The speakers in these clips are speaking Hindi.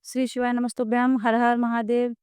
श्री शिवाय नमस्तुभ्यम, हर हर महादेव।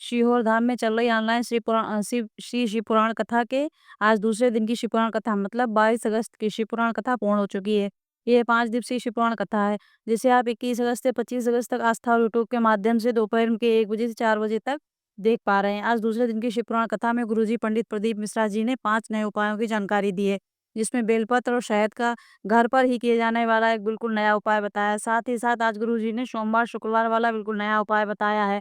सीहोर धाम में चल रही ऑनलाइन श्री शिव पुराण कथा के आज दूसरे दिन की शिव पुराण कथा मतलब 22 अगस्त की शिव पुराण कथा पूर्ण हो चुकी है। ये 5 दिवसीय शिव पुराण कथा है, जिसे आप 21 अगस्त से 25 अगस्त तक आस्था और यूट्यूब के माध्यम से दोपहर के 1 बजे से 4 बजे तक देख पा रहे हैं। आज दूसरे दिन की शिव पुराण कथा में गुरुजी पंडित प्रदीप मिश्रा जी ने 5 नए उपायों की जानकारी दी है, जिसमें बेलपत्र और शहद का घर पर ही किए जाने वाला एक बिल्कुल नया उपाय बताया। साथ ही साथ आज गुरुजी ने सोमवार शुक्रवार वाला बिल्कुल नया उपाय बताया है।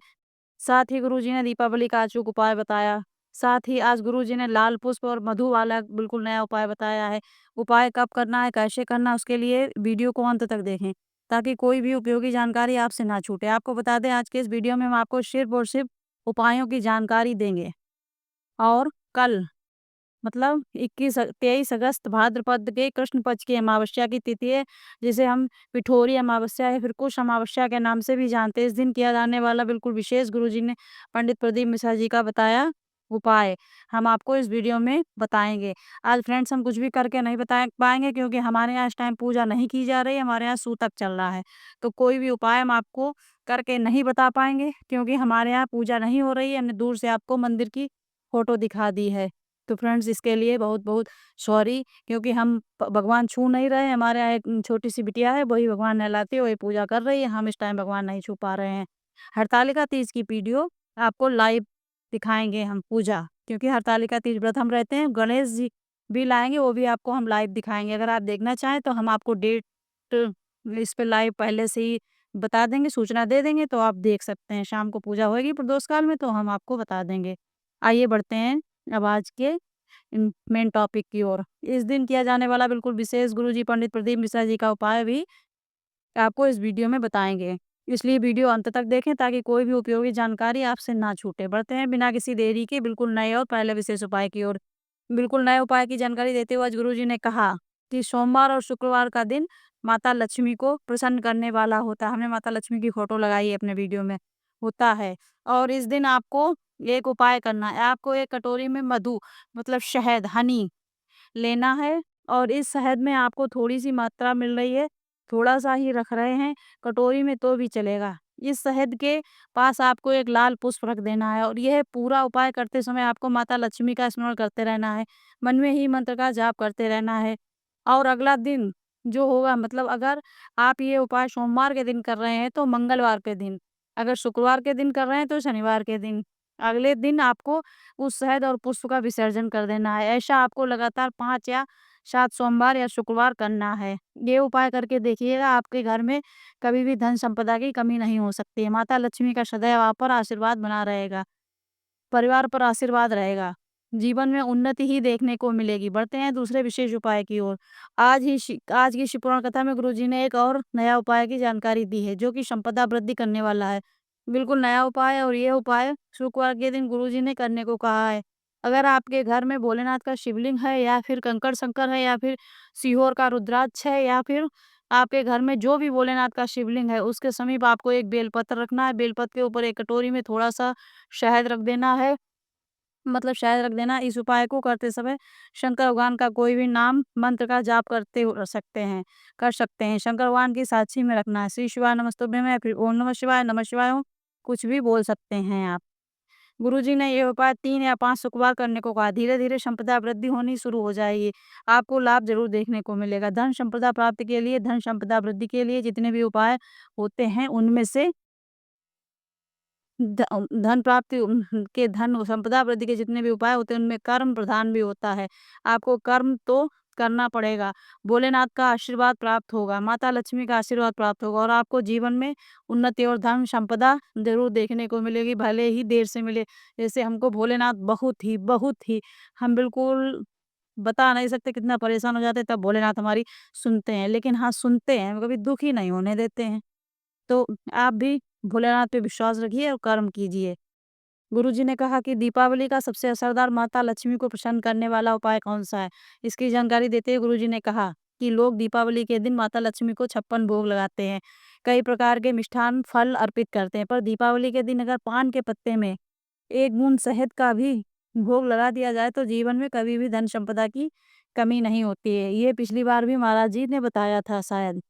साथ ही गुरुजी ने दीपावली का अचूक उपाय बताया। साथ ही आज गुरुजी ने लाल पुष्प और मधु वाला बिल्कुल नया उपाय बताया है। उपाय कब करना है, कैसे करना है, उसके लिए वीडियो को अंत तक देखें, ताकि कोई भी उपयोगी जानकारी आपसे ना छूटे। आपको बता दें, आज के इस वीडियो में हम आपको सिर्फ और सिर्फ उपायों की जानकारी देंगे। और कल मतलब 23 अगस्त भाद्रपद के कृष्ण पक्ष की अमावस्या की तिथि है, जिसे हम पिठोरी अमावस्या या फिर कुश अमावस्या के नाम से भी जानते हैं। इस दिन किया जाने वाला बिल्कुल विशेष गुरुजी ने पंडित प्रदीप मिश्रा जी का बताया उपाय हम आपको इस वीडियो में बताएंगे। आज फ्रेंड्स हम कुछ भी करके नहीं बता पाएंगे, क्योंकि हमारे यहाँ इस टाइम पूजा नहीं की जा रही है, हमारे यहाँ सूतक चल रहा है। तो कोई भी उपाय हम आपको करके नहीं बता पाएंगे, क्योंकि हमारे यहाँ पूजा नहीं हो रही है। हमने दूर से आपको मंदिर की फोटो दिखा दी है। तो फ्रेंड्स इसके लिए बहुत-बहुत सॉरी, क्योंकि हम भगवान छू नहीं रहे हैं। हमारे यहाँ एक छोटी-सी बिटिया है, वही भगवान नहलाती है, वही पूजा कर रही है। हम इस टाइम भगवान नहीं छू पा रहे हैं। हरतालिका तीज की वीडियो आपको लाइव दिखाएँगे हम पूजा, क्योंकि हरतालिका तीज व्रत हम रहते हैं। गणेश जी भी लाएँगे, वो भी आपको हम लाइव दिखाएँगे। अगर आप देखना चाहें तो हम आपको डेट इस पे लाइव पहले से ही बता देंगे, सूचना दे देंगे, तो आप देख सकते हैं। शाम को पूजा होएगी प्रदोष काल में, तो हम आपको बता देंगे। आइए बढ़ते हैं अब आज के मेन टॉपिक की ओर। इस दिन किया जाने वाला बिल्कुल विशेष गुरुजी पंडित प्रदीप मिश्रा जी का उपाय भी आपको इस वीडियो में बताएंगे, इसलिए वीडियो अंत तक देखें, ताकि कोई भी उपयोगी जानकारी आपसे ना छूटे। बढ़ते हैं बिना किसी देरी के बिल्कुल नए और पहले विशेष उपाय की ओर। बिल्कुल नए उपाय की जानकारी देते हुए आज गुरुजी ने कहा कि सोमवार और शुक्रवार का दिन माता लक्ष्मी को प्रसन्न करने वाला होता है। हमने माता लक्ष्मी की फोटो लगाई है अपने वीडियो में, होता है। और इस दिन आपको एक उपाय करना है। आपको एक कटोरी में मधु मतलब शहद हनी लेना है, और इस शहद में आपको थोड़ी-सी मात्रा मिल रही है, थोड़ा-सा ही रख रहे हैं कटोरी में तो भी चलेगा। इस शहद के पास आपको एक लाल पुष्प रख देना है, और यह पूरा उपाय करते समय आपको माता लक्ष्मी का स्मरण करते रहना है, मन में ही मंत्र का जाप करते रहना है। और अगला दिन जो होगा, मतलब अगर आप ये उपाय सोमवार के दिन कर रहे हैं तो मंगलवार के दिन, अगर शुक्रवार के दिन कर रहे हैं तो शनिवार के दिन, अगले दिन आपको उस शहद और पुष्प का विसर्जन कर देना है। ऐसा आपको लगातार 5 या 7 सोमवार या शुक्रवार करना है। ये उपाय करके देखिएगा, आपके घर में कभी भी धन संपदा की कमी नहीं हो सकती है। माता लक्ष्मी का सदैव आप पर आशीर्वाद बना रहेगा, परिवार पर आशीर्वाद रहेगा, जीवन में उन्नति ही देखने को मिलेगी। बढ़ते हैं दूसरे विशेष उपाय की ओर। आज की शिव पुराण कथा में गुरुजी ने एक और नया उपाय की जानकारी दी है, जो कि संपदा वृद्धि करने वाला है। बिल्कुल नया उपाय है, और ये उपाय शुक्रवार के दिन गुरुजी ने करने को कहा है। अगर आपके घर में भोलेनाथ का शिवलिंग है, या फिर कंकड़-शंकर है, या फिर सीहोर का रुद्राक्ष है, या फिर आपके घर में जो भी भोलेनाथ का शिवलिंग है, उसके समीप आपको एक बेलपत्र रखना है। बेलपत्र के ऊपर एक कटोरी में थोड़ा-सा शहद रख देना है, मतलब शहद रख देना। इस उपाय को करते समय शंकर भगवान का कोई भी नाम मंत्र का जाप करते हो सकते हैं कर सकते हैं। शंकर भगवान की साक्षी में रखना है। श्री शिवाय नमस्तुभ्यम या फिर ओम नमः शिवाय ओम, कुछ भी बोल सकते हैं आप। गुरुजी ने ये उपाय 3 या 5 शुक्रवार करने को कहा। धीरे-धीरे संपदा वृद्धि होनी शुरू हो जाएगी। आपको लाभ ज़रूर देखने को मिलेगा। धन संपदा प्राप्ति के लिए, धन संपदा वृद्धि के लिए जितने भी उपाय होते हैं, उनमें से धन प्राप्ति के धन संपदा वृद्धि के जितने भी उपाय होते हैं, उनमें कर्म प्रधान भी होता है। आपको कर्म तो करना पड़ेगा। भोलेनाथ का आशीर्वाद प्राप्त होगा, माता लक्ष्मी का आशीर्वाद प्राप्त होगा, और आपको जीवन में उन्नति और धन संपदा ज़रूर देखने को मिलेगी, भले ही देर से मिले। जैसे हमको भोलेनाथ बहुत ही हम बिल्कुल बता नहीं सकते कितना परेशान हो जाते हैं, तब भोलेनाथ हमारी सुनते हैं। लेकिन हाँ, सुनते हैं, कभी दुखी नहीं होने देते हैं। तो आप भी भोलेनाथ पे विश्वास रखिए और कर्म कीजिए। गुरुजी ने कहा कि दीपावली का सबसे असरदार माता लक्ष्मी को प्रसन्न करने वाला उपाय कौन-सा है? इसकी जानकारी देते हुए गुरुजी ने कहा कि लोग दीपावली के दिन माता लक्ष्मी को 56 भोग लगाते हैं। कई प्रकार के मिष्ठान फल अर्पित करते हैं, पर दीपावली के दिन अगर पान के पत्ते में 1 बूंद शहद का भी भोग लगा दिया जाए, तो जीवन में कभी भी धन संपदा की कमी नहीं होती है। ये पिछली बार भी महाराज जी ने बताया था शायद।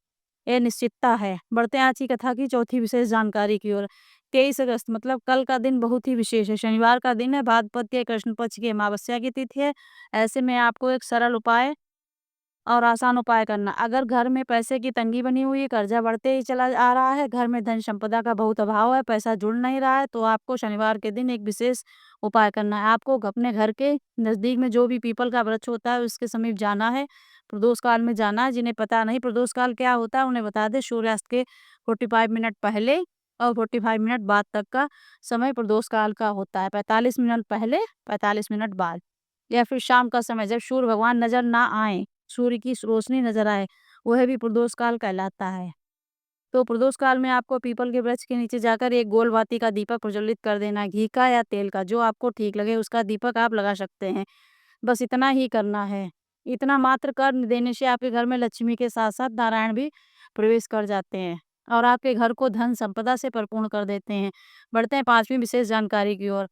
यह निश्चितता है। बढ़ते हैं आज की कथा की चौथी विशेष जानकारी की ओर। 23 अगस्त मतलब कल का दिन बहुत ही विशेष है। शनिवार का दिन है, भाद्रपद के कृष्ण पक्ष की अमावस्या की तिथि है। ऐसे में आपको एक सरल उपाय और आसान उपाय करना। अगर घर में पैसे की तंगी बनी हुई है, कर्जा बढ़ते ही चला आ रहा है, घर में धन संपदा का बहुत अभाव है, पैसा जुड़ नहीं रहा है, तो आपको शनिवार के दिन एक विशेष उपाय करना है। आपको अपने घर के नज़दीक में जो भी पीपल का वृक्ष होता है उसके समीप जाना है, प्रदोष काल में जाना है। जिन्हें पता नहीं प्रदोष काल क्या होता है उन्हें बता दें, सूर्यास्त के 45 मिनट पहले और 45 मिनट बाद तक का समय प्रदोष काल का होता है। 45 मिनट पहले, 45 मिनट बाद, या फिर शाम का समय जब सूर्य भगवान नजर ना आए, सूर्य की रोशनी नजर आए, वह भी प्रदोष काल कहलाता है। तो प्रदोष काल में आपको पीपल के वृक्ष के नीचे जाकर एक गोल बाती का दीपक प्रज्वलित कर देना है। घी का या तेल का, जो आपको ठीक लगे उसका दीपक आप लगा सकते हैं। बस इतना ही करना है। इतना मात्र कर देने से आपके घर में लक्ष्मी के साथ साथ नारायण भी प्रवेश कर जाते हैं और आपके घर को धन संपदा से परिपूर्ण कर देते हैं। बढ़ते हैं पांचवी विशेष जानकारी की ओर,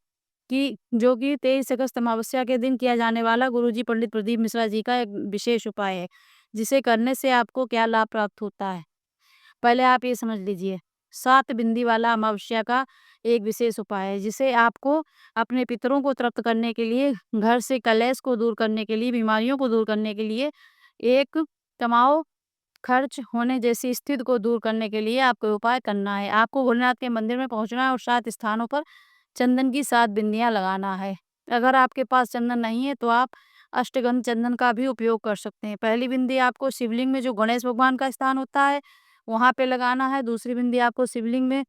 कि जो कि 23 अगस्त अमावस्या के दिन किया जाने वाला गुरुजी पंडित प्रदीप मिश्रा जी का एक विशेष उपाय है, जिसे करने से आपको क्या लाभ प्राप्त होता है। पहले आप ये समझ लीजिए, 7 बिंदी वाला अमावस्या का एक विशेष उपाय है, जिसे आपको अपने पितरों को तृप्त करने के लिए, घर से कलेश को दूर करने के लिए, बीमारियों को दूर करने के लिए, एक कमाओ खर्च होने जैसी स्थिति को दूर करने के लिए आपको उपाय करना है। आपको भोलेनाथ के मंदिर में पहुंचना है और 7 स्थानों पर चंदन की 7 बिंदियां लगाना है। अगर आपके पास चंदन नहीं है तो आप अष्टगंध चंदन का भी उपयोग कर सकते हैं। पहली बिंदी आपको शिवलिंग में जो गणेश भगवान का स्थान होता है वहां पे लगाना है। दूसरी बिंदी आपको शिवलिंग में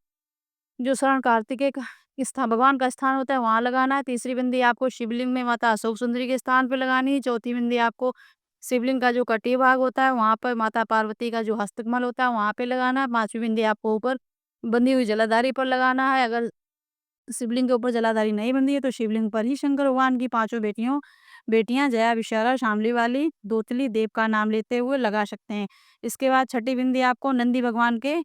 जो शरण कार्तिकेय का स्थान भगवान का स्थान होता है वहां लगाना है। तीसरी बिंदी आपको शिवलिंग में माता अशोक सुंदरी के स्थान पे लगानी है। चौथी बिंदी आपको शिवलिंग का जो कटी भाग होता है वहां पर माता पार्वती का जो हस्तकमल होता है वहां पे लगाना है। पांचवी बिंदी आपको ऊपर बंधी हुई जलाधारी पर लगाना है। अगर शिवलिंग के ऊपर जलाधारी नहीं बंधी है तो शिवलिंग पर ही शंकर भगवान की पांचों बेटियां जया, विशाला, शामली वाली, दोतली, देव का नाम लेते हुए लगा सकते हैं। इसके बाद छठी बिंदी आपको नंदी भगवान के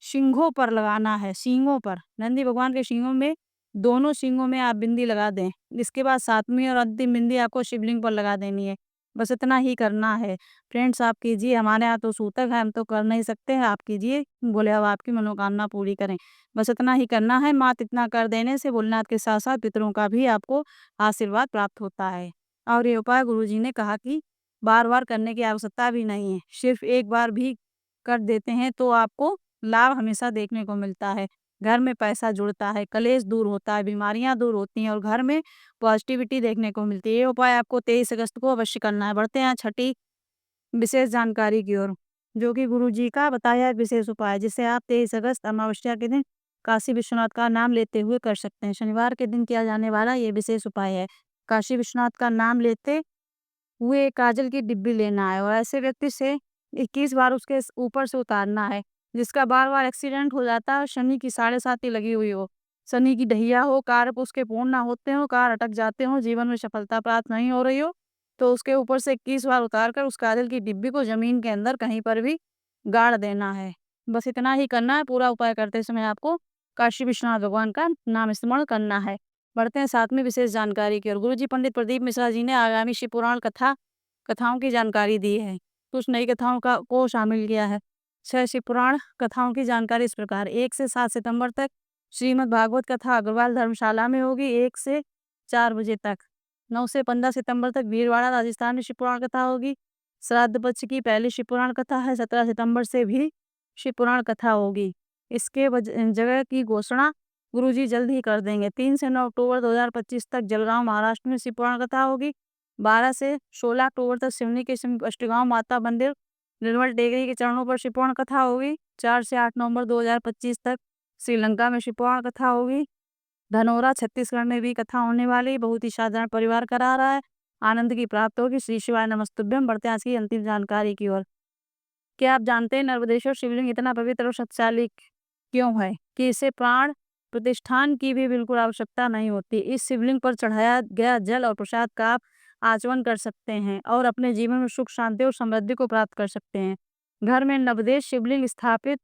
सींगों पर लगाना है। सींगों पर, नंदी भगवान के सींगों में, दोनों सींगों में आप बिंदी लगा दें। इसके बाद सातवीं और अंतिम बिंदी आपको शिवलिंग पर लगा देनी है। बस इतना ही करना है। फ्रेंड्स, आप कीजिए, हमारे यहाँ तो सूतक है, हम तो कर नहीं सकते हैं, आप कीजिए, बोले अब आपकी मनोकामना पूरी करें। बस इतना ही करना है। मात्र इतना कर देने से भोलेनाथ के साथ साथ पितरों का भी आपको आशीर्वाद प्राप्त होता है। और ये उपाय गुरुजी ने कहा कि बार बार करने की आवश्यकता भी नहीं है, सिर्फ एक बार भी कर देते हैं तो आपको लाभ हमेशा देखने को मिलता है। घर में पैसा जुड़ता है, कलेश दूर होता है, बीमारियां दूर होती हैं और घर में पॉजिटिविटी देखने को मिलती है। ये उपाय आपको 23 अगस्त को अवश्य करना है। बढ़ते हैं छठी विशेष जानकारी की ओर, जो कि गुरुजी का बताया विशेष उपाय, जिसे आप 23 अगस्त अमावस्या के दिन काशी विश्वनाथ का नाम लेते हुए कर सकते हैं। शनिवार के दिन किया जाने वाला ये विशेष उपाय है। काशी विश्वनाथ का नाम लेते हुए काजल की डिब्बी लेना है और ऐसे व्यक्ति से 21 बार उसके ऊपर से उतारना है जिसका बार बार एक्सीडेंट हो जाता है, शनि की 7.5 लगी हुई हो, शनि की ढैया हो, कार्य उसके पूर्ण ना होते हो, कार्य अटक जाते हो, जीवन में सफलता प्राप्त नहीं हो रही हो, तो उसके ऊपर से 21 बार उतार कर उस काजल की डिब्बी को जमीन के अंदर कहीं पर भी गाड़ देना है। बस इतना ही करना है। पूरा उपाय करते समय आपको काशी विश्वनाथ भगवान का नाम स्मरण करना है। बढ़ते हैं 7वीं विशेष जानकारी की ओर। गुरुजी पंडित प्रदीप मिश्रा जी ने आगामी शिव पुराण कथाओं की जानकारी दी है। कुछ नई कथाओं को शामिल किया है। 6 शिव पुराण कथाओं की जानकारी इस प्रकार: 1 से 7 सितंबर तक श्रीमद् भागवत कथा अग्रवाल धर्मशाला में होगी 1 से 4 बजे तक। 9 से 15 सितंबर तक भीलवाड़ा राजस्थान में शिव पुराण कथा होगी। श्राद्ध पक्ष की पहली शिव पुराण कथा है। 17 सितंबर से भी शिव पुराण कथा होगी। इसके जगह की घोषणा गुरुजी जल्द ही कर देंगे। 3 से 9 अक्टूबर 2025 तक जलगांव महाराष्ट्र में शिव पुराण कथा होगी। 12 से 16 अक्टूबर तक सिवनी के अष्टगांव माता मंदिर निर्मल टेकरी के चरणों पर शिव पुराण कथा होगी। 4 से 8 नवंबर 2025 तक श्रीलंका में शिव पुराण कथा होगी। धनौरा छत्तीसगढ़ में भी कथा होने वाली, बहुत ही साधारण परिवार करा रहा है, आनंद की प्राप्त होगी। श्री शिवाय नमस्तुभ्यम। बढ़ते हैं आज की अंतिम जानकारी की ओर। क्या आप जानते हैं नर्मदेश्वर शिवलिंग इतना पवित्र और शक्तिशाली क्यों है कि इसे प्राण प्रतिष्ठान की भी बिल्कुल आवश्यकता नहीं होती। इस शिवलिंग पर चढ़ाया गया जल और प्रसाद का आप आचमन कर सकते हैं और अपने जीवन में सुख, शांति और समृद्धि को प्राप्त कर सकते हैं। घर में नवदेश शिवलिंग स्थापित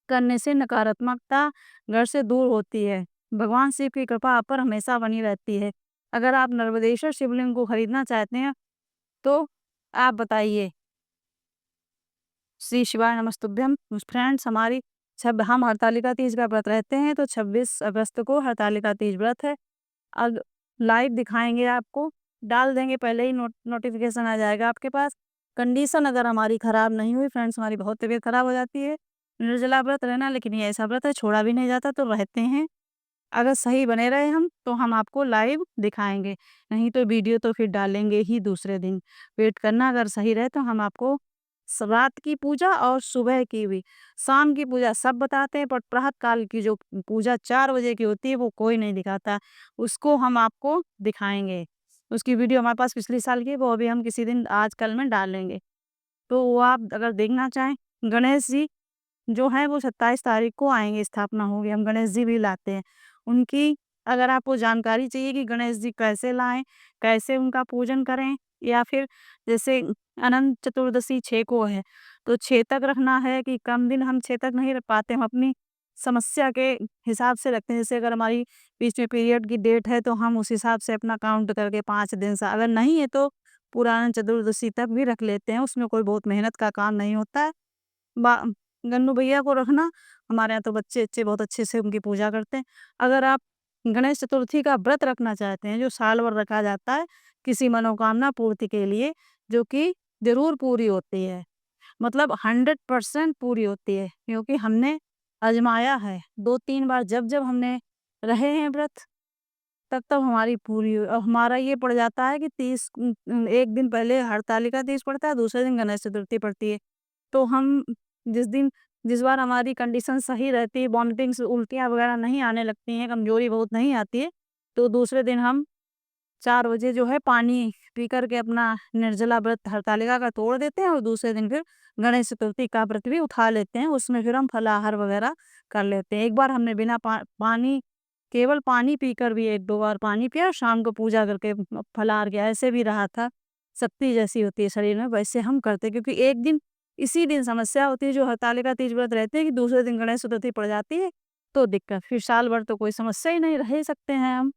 करने से नकारात्मकता घर से दूर होती है। भगवान शिव की कृपा आप पर हमेशा बनी रहती है। अगर आप नर्मदेश्वर शिवलिंग को खरीदना चाहते हैं तो आप बताइए। श्री शिवाय नमस्तुभ्यम। फ्रेंड्स, हम हरतालिका तीज का व्रत रहते हैं, तो 26 अगस्त को हरतालिका तीज व्रत है। अब लाइव दिखाएंगे आपको, डाल देंगे, पहले ही नोटिफिकेशन आ जाएगा आपके पास। कंडीशन अगर हमारी ख़राब नहीं हुई फ्रेंड्स, हमारी बहुत तबीयत ख़राब हो जाती है। निर्जला व्रत रहना, लेकिन ये ऐसा व्रत है छोड़ा भी नहीं जाता, तो रहते हैं। अगर सही बने रहे हम, तो हम आपको लाइव दिखाएंगे, नहीं तो वीडियो तो फिर डालेंगे ही दूसरे दिन। वेट करना, अगर सही रहे तो हम आपको रात की पूजा और सुबह की भी, शाम की पूजा सब बताते हैं, पर प्रातः काल की जो पूजा 4 बजे की होती है वो कोई नहीं दिखाता, उसको हम आपको दिखाएंगे। उसकी वीडियो हमारे पास पिछले साल की है, वो अभी हम किसी दिन आज कल में डालेंगे, तो वो आप अगर देखना चाहें। गणेश जी जो है वो 27 तारीख को आएंगे, स्थापना होगी, हम गणेश जी भी लाते हैं। उनकी अगर आपको जानकारी चाहिए कि गणेश जी कैसे लाएं, कैसे उनका पूजन करें, या फिर जैसे अनंत चतुर्दशी 6 को है, तो 6 तक रखना है कि कम दिन हम 6 तक नहीं रख पाते, हम अपनी समस्या के हिसाब से रखते हैं। जैसे अगर हमारी बीच में पीरियड की डेट है, तो हम उस हिसाब से अपना काउंट करके 5 दिन से, अगर नहीं है तो पूरा अनंत चतुर्दशी तक भी रख लेते हैं। उसमें कोई बहुत मेहनत का काम नहीं होता है। बा गन्नू भैया को रखना, हमारे यहाँ तो बच्चे-वच्चे बहुत अच्छे से उनकी पूजा करते हैं। अगर आप गणेश चतुर्थी का व्रत रखना चाहते हैं, जो साल भर रखा जाता है किसी मनोकामना पूर्ति के लिए, जो कि ज़रूर पूरी होती है, मतलब 100% पूरी होती है, क्योंकि हमने आज़माया है 2-3 बार, जब-जब हमने रहे हैं व्रत, तब-तब हमारी पूरी हुई। और हमारा ये पड़ जाता है कि 1 दिन पहले हरतालिका तीज पड़ता है, दूसरे दिन गणेश चतुर्थी पड़ती है। तो हम जिस बार हमारी कंडीशन सही रहती है, वॉमिटिंग्स, उल्टियाँ वगैरह नहीं आने लगती हैं, कमज़ोरी बहुत नहीं आती है, तो दूसरे दिन हम 4 बजे जो है पानी पी कर के अपना निर्जला व्रत हरतालिका का तोड़ देते हैं, और दूसरे दिन फिर गणेश चतुर्थी का व्रत भी उठा लेते हैं। उसमें फिर हम फलाहार वगैरह कर लेते हैं। एक बार हमने बिना पानी, केवल पानी पीकर भी 1-2 बार पानी पिया, और शाम को पूजा करके फलाहार किया, ऐसे भी रहा था। शक्ति जैसी होती है शरीर में, वैसे हम करते हैं, क्योंकि एक दिन इसी दिन समस्या होती है, जो हरतालिका तीज व्रत रहते हैं, कि दूसरे दिन गणेश चतुर्थी पड़ जाती है, तो दिक्कत। फिर साल भर तो कोई समस्या ही नहीं, रह ही सकते हैं हम।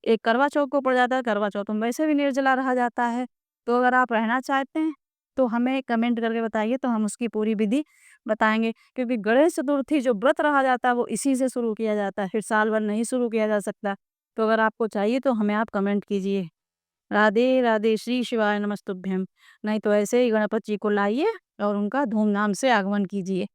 एक करवा चौथ को पड़ जाता है, करवा चौथ में वैसे भी निर्जला रहा जाता है। तो अगर आप रहना चाहते हैं, तो हमें कमेंट करके बताइए, तो हम उसकी पूरी विधि बताएँगे। क्योंकि गणेश चतुर्थी जो व्रत रहा जाता है, वो इसी से शुरू किया जाता है, फिर साल भर नहीं शुरू किया जा सकता। तो अगर आपको चाहिए तो हमें आप कमेंट कीजिए। राधे, राधे, श्री शिवाय नमस्तुभ्यम। नहीं तो ऐसे ही गणपति जी को लाइए और उनका धूमधाम से आगमन कीजिए।